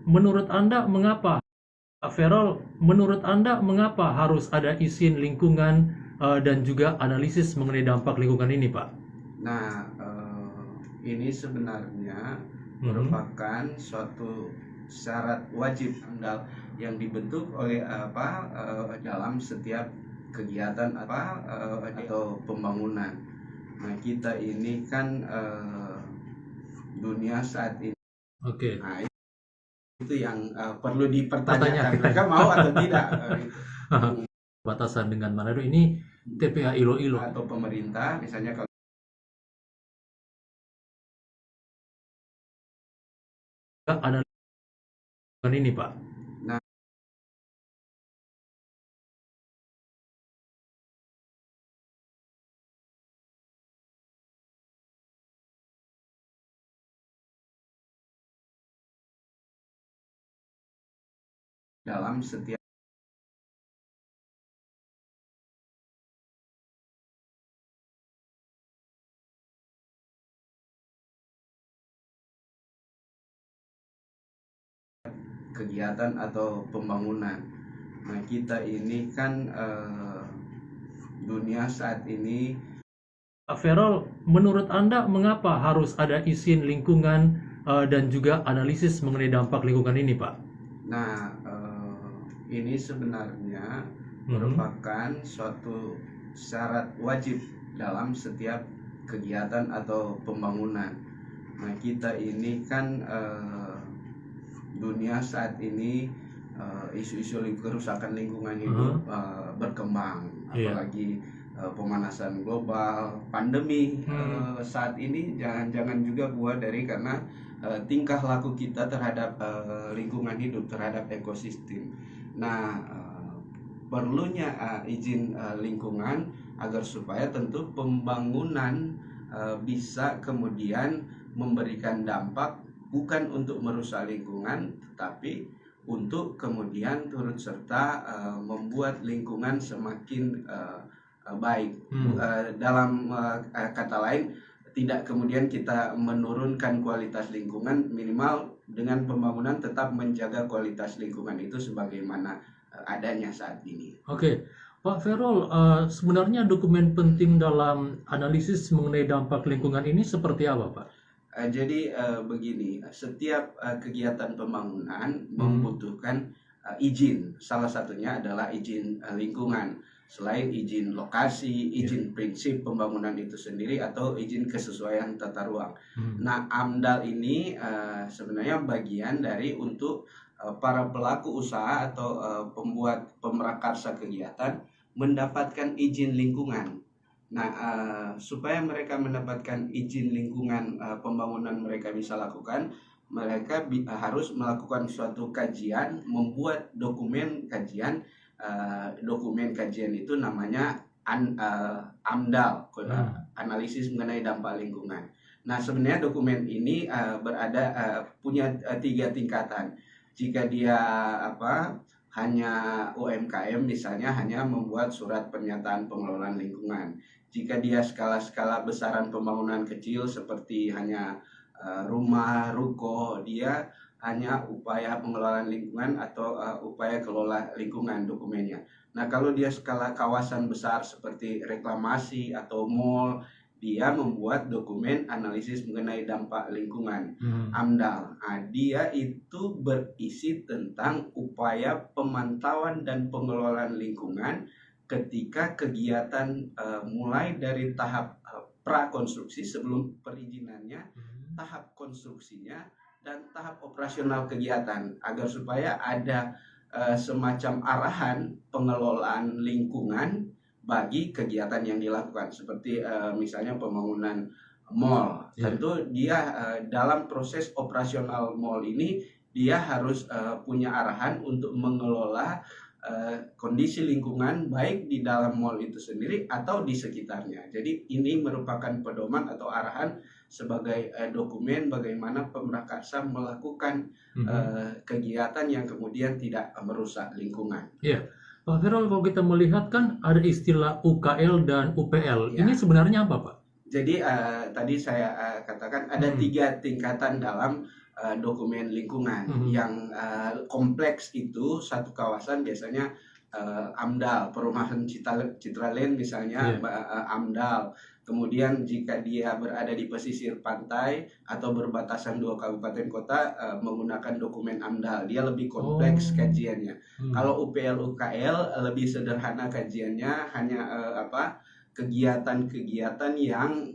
menurut Anda mengapa, Pak Ferol, menurut Anda mengapa harus ada izin lingkungan dan juga analisis mengenai dampak lingkungan ini, Pak? Nah, ini sebenarnya merupakan suatu syarat wajib AMDAL yang dibentuk oleh dalam setiap kegiatan atau pembangunan. Nah, kita ini kan dunia saat ini. Oke. Nah, itu yang perlu dipertanyakan. Mereka mau atau tidak? Batasan dengan Manado ini TPA Iloilo atau pemerintah, misalnya kalau ada ini, Pak. Nah, dalam setiap kegiatan atau pembangunan. Nah, kita ini kan dunia saat ini. Pak Ferol, menurut Anda mengapa harus ada izin lingkungan dan juga analisis mengenai dampak lingkungan ini, Pak? Nah, ini sebenarnya merupakan suatu syarat wajib dalam setiap kegiatan atau pembangunan. Nah, kita ini kan dunia saat ini isu-isu kerusakan lingkungan hidup berkembang, apalagi pemanasan global, pandemi saat ini jangan juga buat dari karena tingkah laku kita terhadap lingkungan hidup, terhadap ekosistem. Nah, perlunya izin lingkungan agar supaya tentu pembangunan bisa kemudian memberikan dampak bukan untuk merusak lingkungan, tetapi untuk kemudian turut serta membuat lingkungan semakin baik. Dalam kata lain, tidak kemudian kita menurunkan kualitas lingkungan, minimal dengan pembangunan tetap menjaga kualitas lingkungan itu sebagaimana adanya saat ini. Oke, Pak Ferol, sebenarnya dokumen penting dalam analisis mengenai dampak lingkungan ini seperti apa, Pak? Jadi begini, setiap kegiatan pembangunan membutuhkan izin. Salah satunya adalah izin lingkungan. Selain izin lokasi, izin prinsip pembangunan itu sendiri, atau izin kesesuaian tata ruang. Nah, AMDAL ini sebenarnya bagian dari untuk para pelaku usaha atau pembuat pemrakarsa kegiatan mendapatkan izin lingkungan. Nah, supaya mereka mendapatkan izin lingkungan pembangunan mereka bisa lakukan, mereka harus melakukan suatu kajian, membuat dokumen kajian. Dokumen kajian itu namanya AMDAL, analisis mengenai dampak lingkungan. Nah, sebenarnya dokumen ini punya 3 tingkatan. Jika dia hanya UMKM misalnya, hanya membuat surat pernyataan pengelolaan lingkungan. Jika dia skala besaran pembangunan kecil seperti hanya rumah, ruko, dia hanya upaya pengelolaan lingkungan atau upaya kelola lingkungan dokumennya. Nah, kalau dia skala kawasan besar seperti reklamasi atau mall, dia membuat dokumen analisis mengenai dampak lingkungan, AMDAL. Nah, dia itu berisi tentang upaya pemantauan dan pengelolaan lingkungan ketika kegiatan mulai dari tahap prakonstruksi sebelum perizinannya, tahap konstruksinya, dan tahap operasional kegiatan, agar supaya ada semacam arahan pengelolaan lingkungan bagi kegiatan yang dilakukan. Seperti misalnya pembangunan mall, tentu dia dalam proses operasional mall ini dia harus punya arahan untuk mengelola kondisi lingkungan baik di dalam mall itu sendiri atau di sekitarnya. Jadi ini merupakan pedoman atau arahan sebagai dokumen bagaimana pemrakarsa melakukan kegiatan yang kemudian tidak merusak lingkungan. Iya, Pak Ferol, kalau kita melihat kan ada istilah UKL dan UPL. Ini sebenarnya apa, Pak? Jadi tadi saya katakan ada 3 tingkatan dalam dokumen lingkungan. Mhm. Yang kompleks itu satu kawasan biasanya AMDAL, Perumahan Citraland misalnya, Iya. AMDAL. Kemudian jika dia berada di pesisir pantai atau berbatasan 2 kabupaten kota, menggunakan dokumen AMDAL. Dia lebih kompleks Oh. kajiannya. Hmm. Kalau UPL UKL lebih sederhana kajiannya, hanya kegiatan-kegiatan yang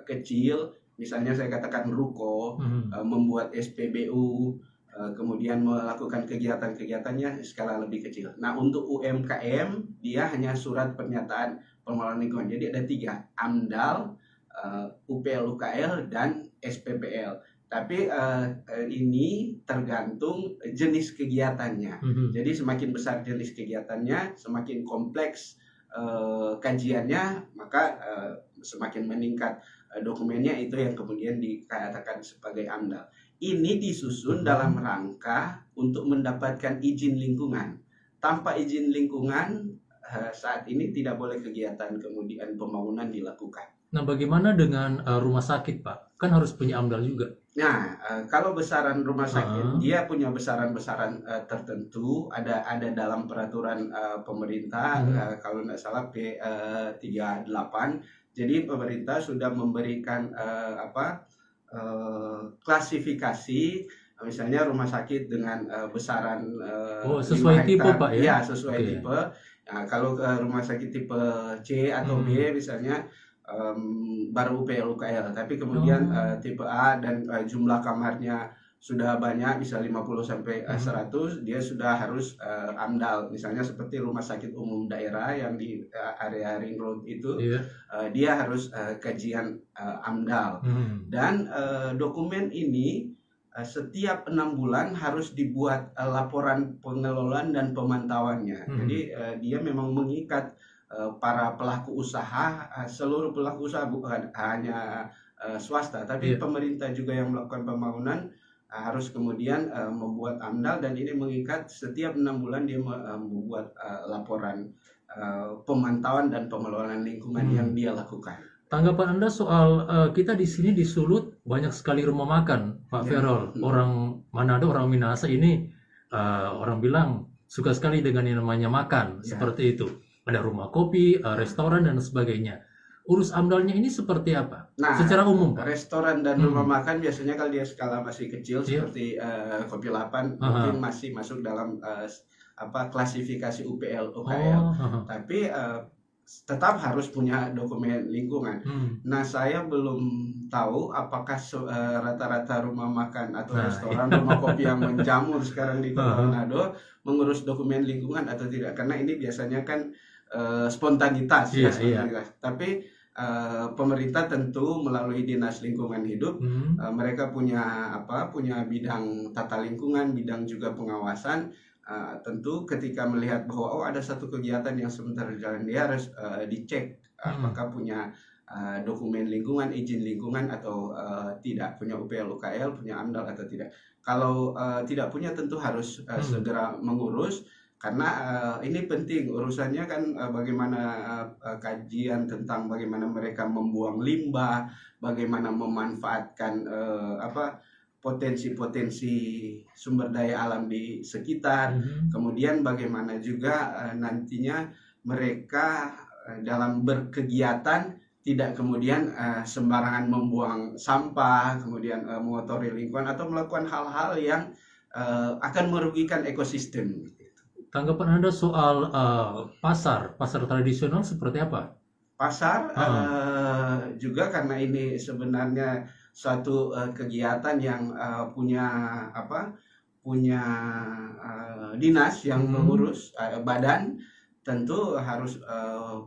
kecil. Misalnya saya katakan ruko, Mhm. membuat SPBU, kemudian melakukan kegiatan-kegiatannya skala lebih kecil. Nah, untuk UMKM dia hanya surat pernyataan pengelolaan lingkungan. Jadi ada 3, AMDAL, UPL UKL, dan SPPL. Tapi ini tergantung jenis kegiatannya. Mhm. Jadi semakin besar jenis kegiatannya, semakin kompleks kajiannya, maka semakin meningkat dokumennya, itu yang kemudian dikatakan sebagai AMDAL. Ini disusun dalam rangka untuk mendapatkan izin lingkungan. Tanpa izin lingkungan saat ini tidak boleh kegiatan kemudian pembangunan dilakukan. Nah, bagaimana dengan rumah sakit, Pak? Kan harus punya AMDAL juga. Nah, kalau besaran rumah sakit, dia punya besaran-besaran tertentu, ada dalam peraturan pemerintah, kalau tidak salah P38. Jadi pemerintah sudah memberikan klasifikasi, misalnya rumah sakit dengan besaran sesuai 5 tipe, hektar. Pak, ya? Iya, sesuai Oke. tipe. Nah, kalau rumah sakit tipe C atau B misalnya, baru UPL UKL. Tapi kemudian tipe A dan jumlah kamarnya sudah banyak, bisa 50 sampai 100, dia sudah harus AMDAL. Misalnya seperti rumah sakit umum daerah yang di area Ring Road itu, dia harus kajian AMDAL. Dan dokumen ini setiap 6 bulan harus dibuat laporan pengelolaan dan pemantauannya. Jadi dia memang mengikat para pelaku usaha, seluruh pelaku usaha, bukan hanya swasta, tapi pemerintah juga yang melakukan pembangunan harus kemudian membuat AMDAL, dan ini mengikat setiap 6 bulan dia membuat laporan pemantauan dan pengelolaan lingkungan yang dia lakukan. Tanggapan Anda soal kita di sini di Sulut banyak sekali rumah makan, Pak Ferrol. Orang Manado, orang Minahasa ini orang bilang suka sekali dengan yang namanya makan, seperti itu. Ada rumah kopi, restoran dan sebagainya. Urus AMDAL-nya ini seperti apa? Nah, secara umum, Pak. Restoran dan rumah makan biasanya kalau dia skala masih kecil seperti Kopi 8 mungkin masih masuk dalam klasifikasi UPL UKL. Tapi tetap harus punya dokumen lingkungan. Nah, saya belum tahu apakah rata-rata rumah makan atau restoran, rumah kopi yang menjamur sekarang di Kota Manado mengurus dokumen lingkungan atau tidak, karena ini biasanya kan spontanitas. Tapi pemerintah tentu melalui Dinas Lingkungan Hidup, mereka punya bidang tata lingkungan, bidang juga pengawasan. Tentu ketika melihat bahwa ada satu kegiatan yang sebentar jalan, dia harus dicek apakah punya dokumen lingkungan, izin lingkungan atau tidak, punya UPL UKL, punya AMDAL atau tidak. Kalau tidak punya tentu harus segera mengurus, karena ini penting urusannya kan, bagaimana kajian tentang bagaimana mereka membuang limbah, bagaimana memanfaatkan potensi-potensi sumber daya alam di sekitar, kemudian bagaimana juga nantinya mereka dalam berkegiatan tidak kemudian sembarangan membuang sampah, kemudian mengotori lingkungan atau melakukan hal-hal yang akan merugikan ekosistem. Tanggapan Anda soal pasar tradisional seperti apa? Pasar juga, karena ini sebenarnya suatu kegiatan yang punya dinas yang mengurus, badan, tentu harus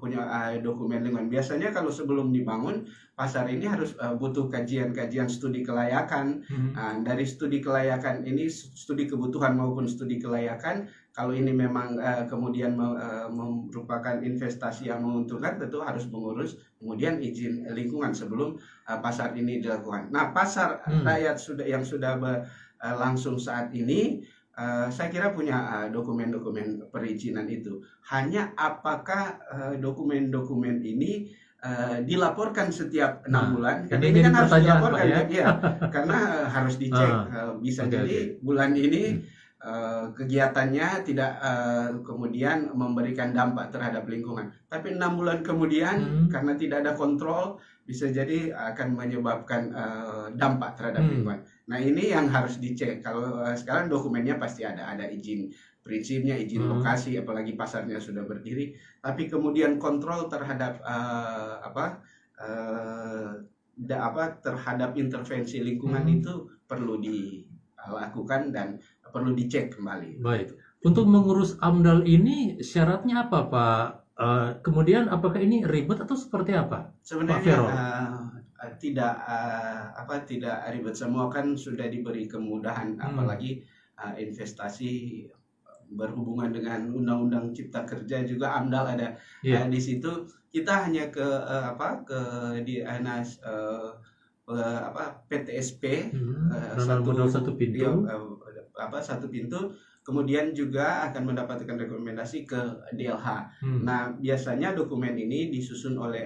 punya dokumen lingkungan. Biasanya kalau sebelum dibangun pasar ini harus butuh kajian studi kelayakan. Dari studi kelayakan ini, studi kebutuhan maupun studi kelayakan, kalau ini memang kemudian merupakan investasi yang menguntungkan, tentu harus mengurus kemudian izin lingkungan sebelum pasar ini dilakukan. Nah, pasar rakyat yang sudah langsung saat ini, saya kira punya dokumen-dokumen perizinan itu. Hanya apakah dokumen-dokumen ini dilaporkan setiap 6 Nah, bulan. Karena ini ini jadi kan harus pertanyaan, dilaporkan Pak, ya. kan, iya. Karena harus dicek. Bisa Oke, jadi bulan ini kegiatannya tidak kemudian memberikan dampak terhadap lingkungan. Tapi 6 bulan kemudian karena tidak ada kontrol bisa jadi akan menyebabkan dampak terhadap lingkungan. Nah ini yang harus dicek. Kalau sekarang dokumennya pasti ada izin prinsipnya, izin lokasi, apalagi pasarnya sudah berdiri. Tapi kemudian kontrol terhadap terhadap intervensi lingkungan itu perlu dilakukan dan perlu dicek kembali. Baik. Untuk mengurus AMDAL ini syaratnya apa, Pak? Kemudian apakah ini ribet atau seperti apa? Sebenarnya tidak ribet, semua kan sudah diberi kemudahan, apalagi investasi berhubungan dengan Undang-Undang Cipta Kerja juga AMDAL ada di situ. Kita hanya ke dinas PTSP, satu pintu. Satu pintu, kemudian juga akan mendapatkan rekomendasi ke DLH. Nah, biasanya dokumen ini disusun oleh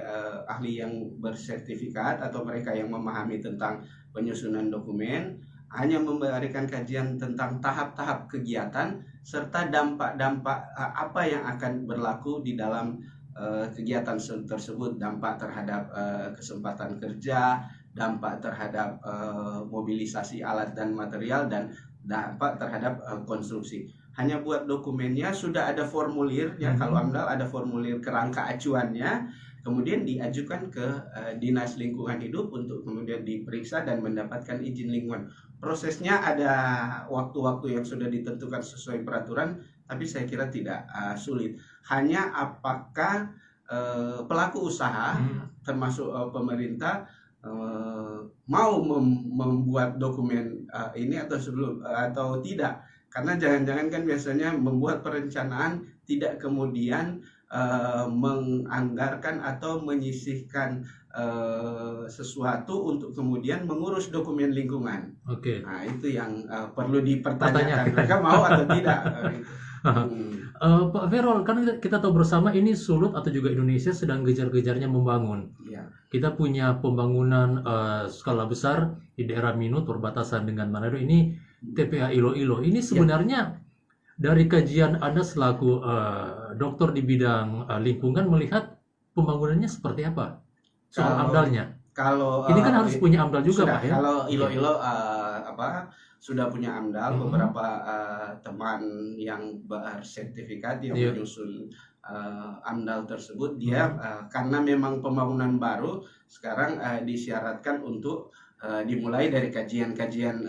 ahli yang bersertifikat atau mereka yang memahami tentang penyusunan dokumen, hanya memberikan kajian tentang tahap-tahap kegiatan serta dampak-dampak apa yang akan berlaku di dalam kegiatan tersebut, dampak terhadap kesempatan kerja, dampak terhadap mobilisasi alat dan material, dan dampak terhadap konstruksi. Hanya buat dokumennya sudah ada formulir ya, kalau AMDAL ada formulir kerangka acuannya, kemudian diajukan ke Dinas Lingkungan Hidup untuk kemudian diperiksa dan mendapatkan izin lingkungan. Prosesnya ada waktu-waktu yang sudah ditentukan sesuai peraturan, tapi saya kira tidak sulit. Hanya apakah pelaku usaha termasuk pemerintah mau membuat dokumen ini atau tidak, karena jangan-jangan kan biasanya membuat perencanaan tidak kemudian menganggarkan atau menyisihkan sesuatu untuk kemudian mengurus dokumen lingkungan. Oke. Nah itu yang perlu dipertanyakan, mereka mau atau tidak. Pak Ferol, kan kita tahu bersama ini Sulut atau juga Indonesia sedang gejar-gejarnya membangun. Ya. Kita punya pembangunan skala besar di daerah Minut perbatasan dengan Manado ini, TPA Iloilo. Ini sebenarnya dari kajian Anda selaku dokter di bidang lingkungan melihat pembangunannya seperti apa? Soal AMDAL-nya. Kalau ini kan harus punya AMDAL juga, sudah, Pak, ya? Kalau Iloilo sudah punya AMDAL, beberapa teman yang bersertifikat yang menyusun AMDAL tersebut, dia karena memang pembangunan baru sekarang disyaratkan untuk dimulai dari kajian-kajian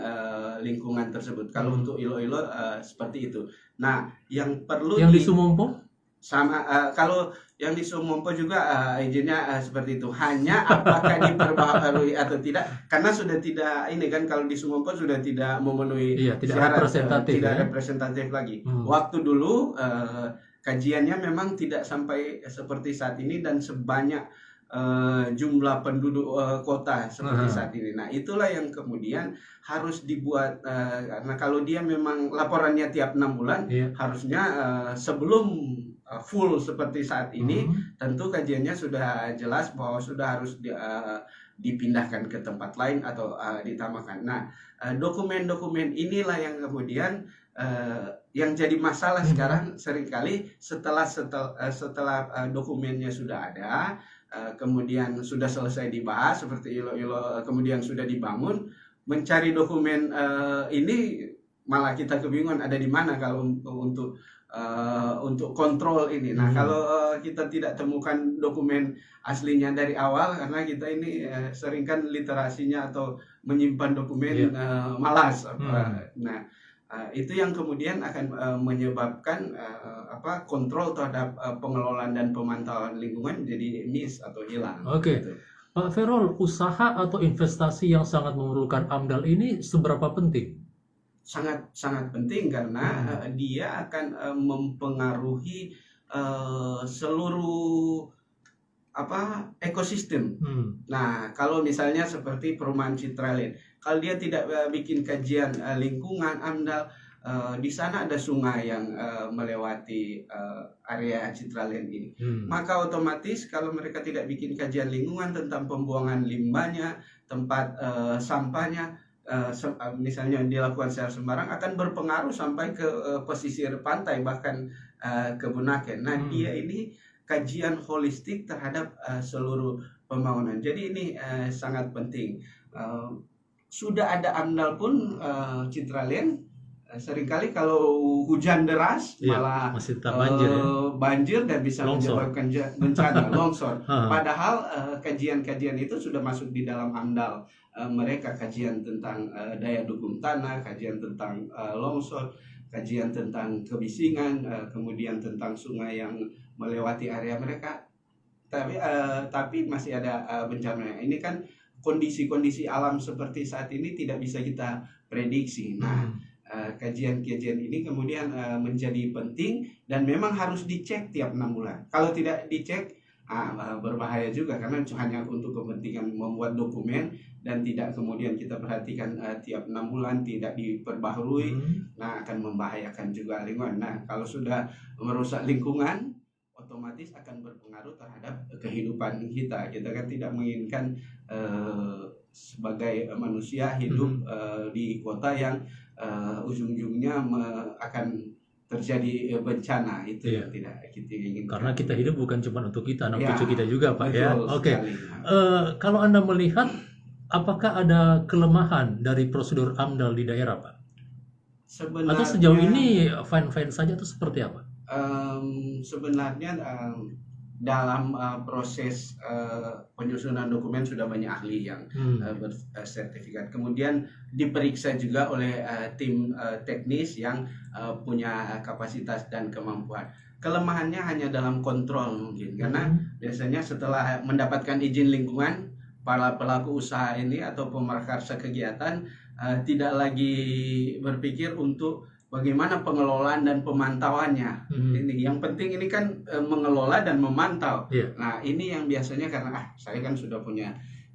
lingkungan tersebut. Kalau untuk Iloilo seperti itu. Nah, yang perlu di Sumompo sama kalau yang di Sumompo juga izinnya seperti itu. Hanya apakah diperbaharui atau tidak, karena sudah tidak ini kan, kalau di Sumompo sudah tidak memenuhi tidak syarat, tidak representatif lagi. Waktu dulu kajiannya memang tidak sampai seperti saat ini dan sebanyak jumlah penduduk kota seperti saat ini. Nah itulah yang kemudian harus dibuat, karena kalau dia memang laporannya tiap 6 bulan, harusnya sebelum full seperti saat ini, tentu kajiannya sudah jelas bahwa sudah harus dipindahkan ke tempat lain atau ditambahkan. Nah dokumen-dokumen inilah yang kemudian yang jadi masalah sekarang seringkali setelah dokumennya sudah ada, kemudian sudah selesai dibahas seperti Iloilo, kemudian sudah dibangun, mencari dokumen ini malah kita kebingungan ada di mana kalau untuk kontrol ini. Nah kalau kita tidak temukan dokumen aslinya dari awal, karena kita ini sering kan literasinya atau menyimpan dokumen malas. Nah itu yang kemudian akan menyebabkan kontrol terhadap pengelolaan dan pemantauan lingkungan jadi miss atau hilang. Oke. Gitu. Pak Ferol, usaha atau investasi yang sangat memerlukan AMDAL ini seberapa penting? Sangat penting, karena dia akan mempengaruhi seluruh ekosistem. Nah kalau misalnya seperti perumahan Citralin, kalau dia tidak bikin kajian lingkungan AMDAL, di sana ada sungai yang melewati area Citraland ini. Maka otomatis kalau mereka tidak bikin kajian lingkungan tentang pembuangan limbahnya, tempat sampahnya, misalnya dilakukan secara sembarang, akan berpengaruh sampai ke pesisir pantai, bahkan ke Bunaken. Nah, dia ini kajian holistik terhadap seluruh pembangunan. Jadi ini sangat penting. Sudah ada AMDAL pun Citraland. Seringkali kalau hujan deras malah masih tetap banjir, banjir dan bisa menyebabkan bencana longsor. Padahal kajian-kajian itu sudah masuk di dalam AMDAL mereka, kajian tentang daya dukung tanah, kajian tentang longsor, kajian tentang kebisingan, kemudian tentang sungai yang melewati area mereka. Tapi masih ada bencana. Ini kan kondisi-kondisi alam seperti saat ini tidak bisa kita prediksi. Nah, kajian-kajian ini kemudian menjadi penting dan memang harus dicek tiap 6 bulan. Kalau tidak dicek, berbahaya juga, karena hanya untuk kepentingan membuat dokumen dan tidak kemudian kita perhatikan tiap 6 bulan tidak diperbaharui, nah akan membahayakan juga lingkungan. Nah, kalau sudah merusak lingkungan, otomatis akan berpengaruh terhadap kehidupan kita. Kita kan tidak menginginkan sebagai manusia hidup di kota yang ujung-ujungnya akan terjadi bencana. Itu yang tidak kita inginkan. Karena kita hidup bukan cuma untuk kita, anak cucu kita juga, Pak, ya. Oke. Sekali. Kalau Anda melihat, apakah ada kelemahan dari prosedur AMDAL di daerah, Pak? Sebenarnya, atau sejauh ini fine-fine saja, atau seperti apa? Sebenarnya dalam proses penyusunan dokumen sudah banyak ahli yang bersertifikat. Kemudian diperiksa juga oleh tim teknis yang punya kapasitas dan kemampuan. Kelemahannya hanya dalam kontrol mungkin, karena biasanya setelah mendapatkan izin lingkungan, para pelaku usaha ini atau pemrakarsa kegiatan tidak lagi berpikir untuk bagaimana pengelolaan dan pemantauannya. Ini yang penting, ini kan mengelola dan memantau. Nah, ini yang biasanya karena saya kan sudah punya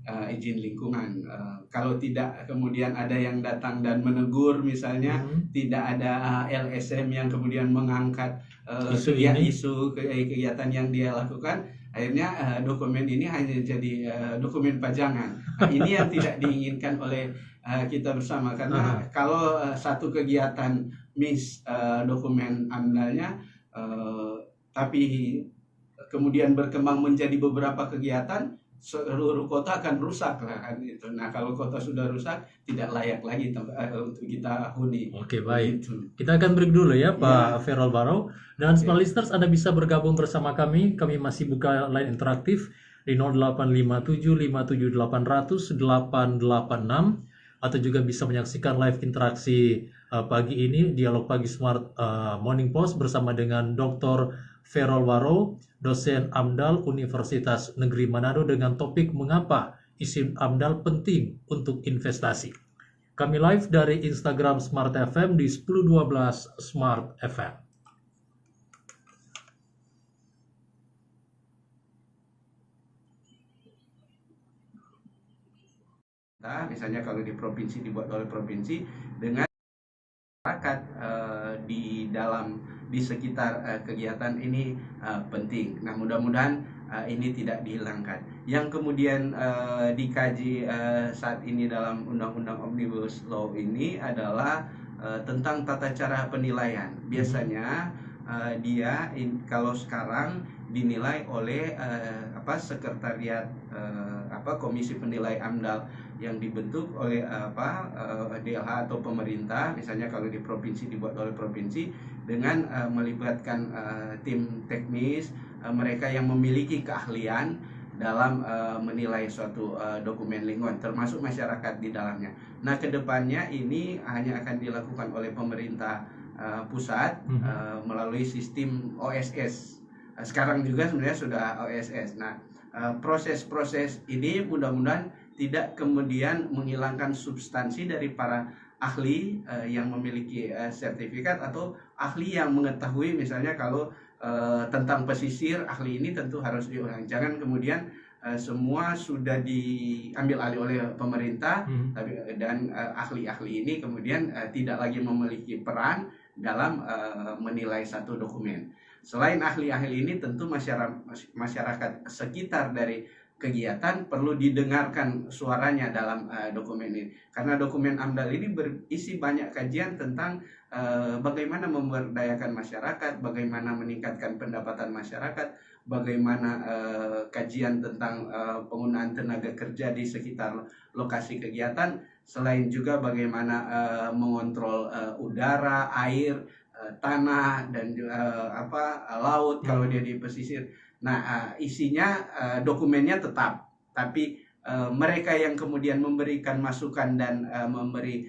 izin lingkungan. Kalau tidak kemudian ada yang datang dan menegur misalnya, tidak ada LSM yang kemudian mengangkat isu kegiatan yang dia lakukan, akhirnya dokumen ini hanya jadi dokumen pajangan. Nah, ini yang tidak diinginkan oleh kita bersama, karena kalau satu kegiatan dokumen AMDAL-nya, tapi kemudian berkembang menjadi beberapa kegiatan, seluruh kota akan rusak lah kan itu. Nah, kalau kota sudah rusak, tidak layak lagi untuk kita huni. Oke, baik. Kita akan break dulu ya, Pak Ferrol Barrow. Dan smart listeners, Anda bisa bergabung bersama kami. Kami masih buka line interaktif di 0857 57800 886, atau juga bisa menyaksikan live interaksi pagi ini, Dialog Pagi Smart Morning Post bersama dengan Dr. Ferrol Barrow, dosen AMDAL Universitas Negeri Manado, dengan topik mengapa izin AMDAL penting untuk investasi. Kami live dari Instagram Smart FM di 1012 Smart FM. Misalnya kalau di provinsi dibuat oleh provinsi dengan masyarakat di sekitar kegiatan ini penting. Nah, mudah-mudahan ini tidak dihilangkan. Yang kemudian dikaji saat ini dalam Undang-Undang Omnibus Law ini adalah tentang tata cara penilaian. Biasanya kalau sekarang dinilai oleh sekretariat komisi penilai AMDAL yang dibentuk oleh DLH atau pemerintah. Misalnya kalau di provinsi dibuat oleh provinsi dengan melibatkan tim teknis, mereka yang memiliki keahlian dalam menilai suatu dokumen lingkungan, termasuk masyarakat di dalamnya. Nah, kedepannya ini hanya akan dilakukan oleh pemerintah pusat melalui sistem OSS. Sekarang juga sebenarnya sudah OSS. Nah, proses-proses ini mudah-mudahan tidak kemudian menghilangkan substansi dari para ahli yang memiliki sertifikat, atau ahli yang mengetahui misalnya kalau tentang pesisir, ahli ini tentu harus diulang. Jangan kemudian semua sudah diambil alih oleh pemerintah, dan ahli-ahli ini kemudian tidak lagi memiliki peran dalam menilai satu dokumen. Selain ahli-ahli ini, tentu masyarakat sekitar dari kegiatan perlu didengarkan suaranya dalam dokumen ini, karena dokumen AMDAL ini berisi banyak kajian tentang bagaimana memberdayakan masyarakat, bagaimana meningkatkan pendapatan masyarakat, bagaimana kajian tentang penggunaan tenaga kerja di sekitar lokasi kegiatan, selain juga bagaimana mengontrol udara, air, tanah, dan laut kalau dia di pesisir. Nah, isinya dokumennya tetap, tapi mereka yang kemudian memberikan masukan dan memberi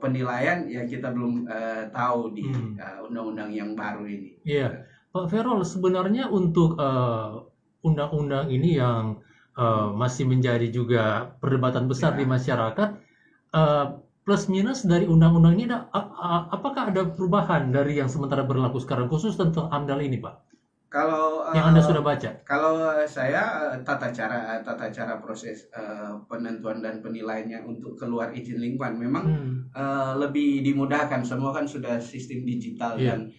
penilaian, ya kita belum tahu di undang-undang yang baru ini. Iya, Pak Ferol, sebenarnya untuk undang-undang ini yang masih menjadi juga perdebatan besar di masyarakat, plus minus dari undang-undang ini, apakah ada perubahan dari yang sementara berlaku sekarang, khusus tentang AMDAL ini, Pak? Kalau yang Anda sudah baca, kalau saya tata cara proses penentuan dan penilaiannya untuk keluar izin lingkungan memang lebih dimudahkan. Semua kan sudah sistem digital dan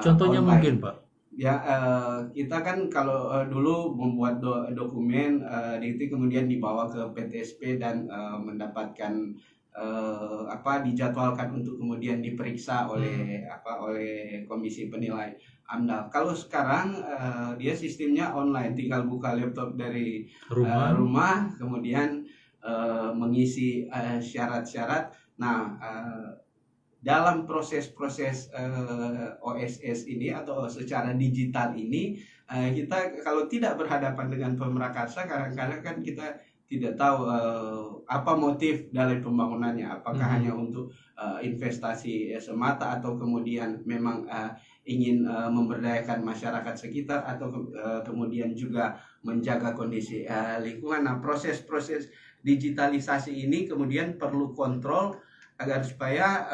contohnya online. Mungkin Pak, ya kita kan kalau dulu membuat dokumen itu kemudian dibawa ke PTSP dan mendapatkan dijadwalkan untuk kemudian diperiksa oleh komisi penilai AMDAL. Kalau sekarang dia sistemnya online, tinggal buka laptop dari rumah kemudian mengisi syarat-syarat. Nah, dalam proses-proses OSS ini atau secara digital ini, kita kalau tidak berhadapan dengan pemrakarsa, kadang-kadang kan kita tidak tahu apa motif dari pembangunannya, apakah hanya untuk investasi semata atau kemudian memang ingin memberdayakan masyarakat sekitar atau kemudian juga menjaga kondisi lingkungan. Nah, proses-proses digitalisasi ini kemudian perlu kontrol agar supaya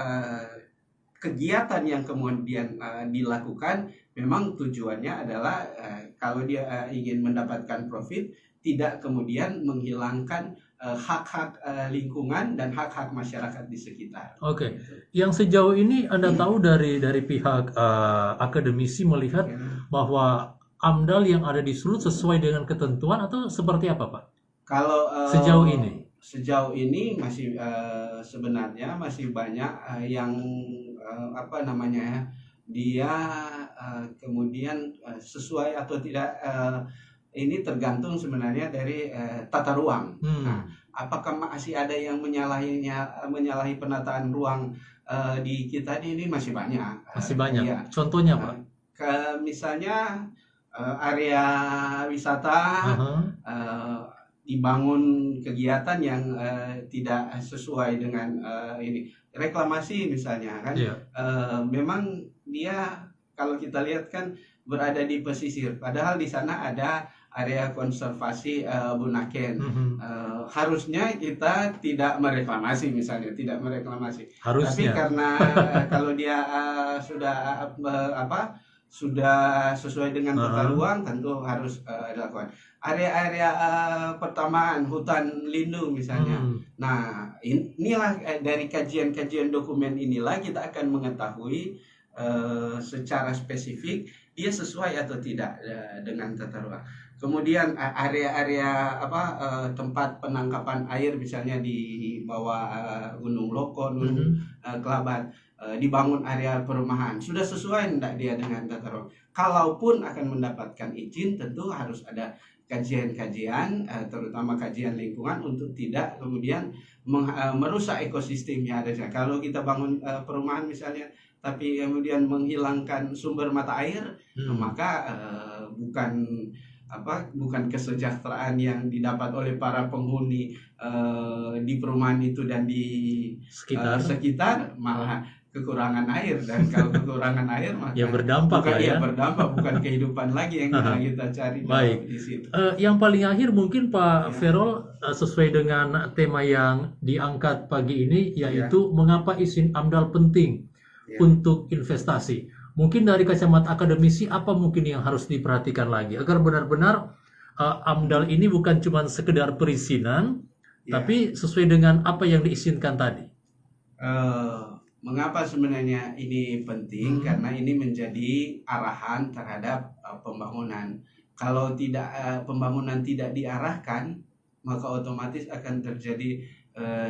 kegiatan yang kemudian dilakukan memang tujuannya adalah kalau dia ingin mendapatkan profit, tidak kemudian menghilangkan hak-hak lingkungan dan hak-hak masyarakat di sekitar. Oke. Yang sejauh ini Anda tahu dari pihak akademisi melihat bahwa AMDAL yang ada di Sulut sesuai dengan ketentuan atau seperti apa, Pak? Kalau sejauh ini masih sebenarnya masih banyak yang dia kemudian sesuai atau tidak. Ini tergantung sebenarnya dari tata ruang. Nah, apakah masih ada yang menyalahi penataan ruang di kita ini masih banyak. Masih banyak. Ya. Contohnya Pak? Misalnya area wisata dibangun kegiatan yang tidak sesuai dengan ini. Reklamasi misalnya kan, memang dia kalau kita lihat kan berada di pesisir, padahal di sana ada area konservasi Bunaken. Harusnya kita tidak mereklamasi misalnya, harusnya. Tapi karena kalau dia sudah sesuai dengan tata ruang, tentu harus dilakukan. Area-area pertamaan, hutan lindung misalnya. Nah, inilah dari kajian-kajian dokumen inilah kita akan mengetahui secara spesifik dia sesuai atau tidak dengan tata ruang. Kemudian area-area tempat penangkapan air misalnya di bawah Gunung Lokon, Gunung Kelabat, dibangun area perumahan, sudah sesuai tidak dia dengan tata ruang? Kalaupun akan mendapatkan izin, tentu harus ada kajian-kajian, terutama kajian lingkungan untuk tidak kemudian merusak ekosistem yang ada. Kalau kita bangun perumahan misalnya, tapi kemudian menghilangkan sumber mata air, maka bukan kesejahteraan yang didapat oleh para penghuni di perumahan itu dan di sekitar, malah kekurangan air. Dan kalau kekurangan air maka ya berdampak berdampak, bukan kehidupan lagi yang kita cari. Baik. Di situ. Yang paling akhir mungkin Pak Ferol, sesuai dengan tema yang diangkat pagi ini, yaitu mengapa izin AMDAL penting untuk investasi. Mungkin dari kacamata akademisi apa mungkin yang harus diperhatikan lagi agar benar-benar AMDAL ini bukan cuma sekedar perizinan, Ya. tapi sesuai dengan apa yang diizinkan tadi. Mengapa sebenarnya ini penting? Karena ini menjadi arahan terhadap pembangunan. Kalau pembangunan tidak diarahkan, maka otomatis akan terjadi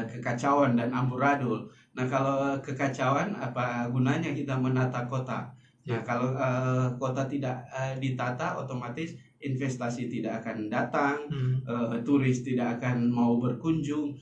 kekacauan dan amburadul. Nah, kalau kekacauan, apa gunanya kita menata kota? Nah, kalau kota tidak ditata, otomatis investasi tidak akan datang, turis tidak akan mau berkunjung.